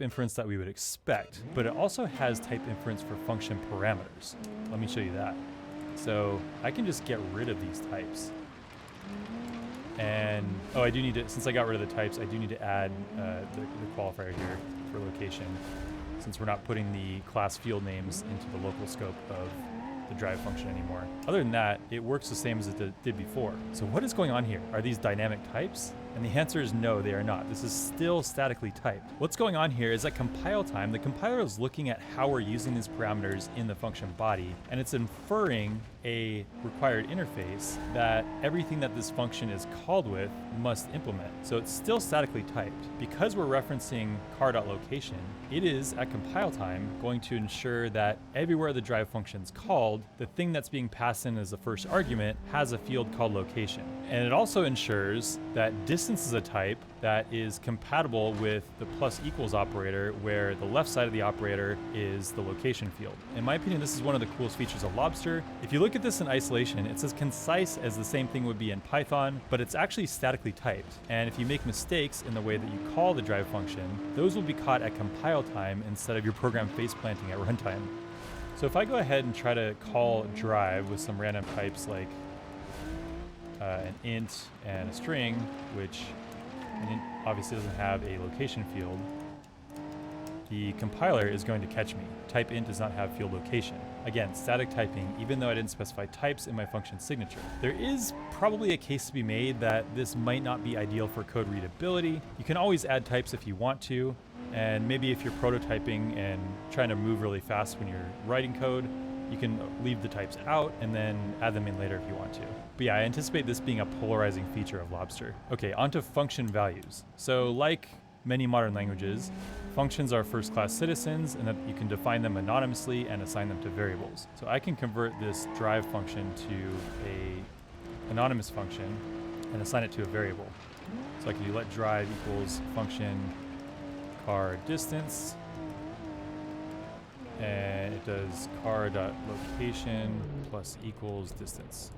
inference that we would expect, but it also has type inference for function parameters. Let me show you that. So I can just get rid of these types. And, oh, I do need to, since I got rid of the types, I do need to add the qualifier here for location, since we're not putting the class field names into the local scope of the drive function anymore. Other than that, it works the same as it did before. So what is going on here? Are these dynamic types? And the answer is no, they are not. This is still statically typed. What's going on here is at compile time, the compiler is looking at how we're using these parameters in the function body, and it's inferring a required interface that everything that this function is called with must implement. So it's still statically typed. Because we're referencing car.location, it is at compile time going to ensure that everywhere the drive function is called, the thing that's being passed in as the first argument has a field called location. And it also ensures that distance is a type that is compatible with the plus equals operator, where the left side of the operator is the location field. In my opinion, this is one of the coolest features of Lobster. If you look at this in isolation, it's as concise as the same thing would be in Python, but it's actually statically typed. And if you make mistakes in the way that you call the drive function, those will be caught at compile time instead of your program face planting at runtime. So if I go ahead and try to call drive with some random types like an int and a string, which obviously doesn't have a location field, the compiler is going to catch me. Type int does not have field location. Again, static typing, even though I didn't specify types in my function signature. There is probably a case to be made that this might not be ideal for code readability. You can always add types if you want to, and maybe if you're prototyping and trying to move really fast when you're writing code, you can leave the types out and then add them in later if you want to. But yeah, I anticipate this being a polarizing feature of Lobster. Okay, onto function values. So like many modern languages, functions are first-class citizens, and that you can define them anonymously and assign them to variables. So I can convert this drive function to a anonymous function and assign it to a variable. So I can do let drive equals function car distance, and it does car.location plus equals distance.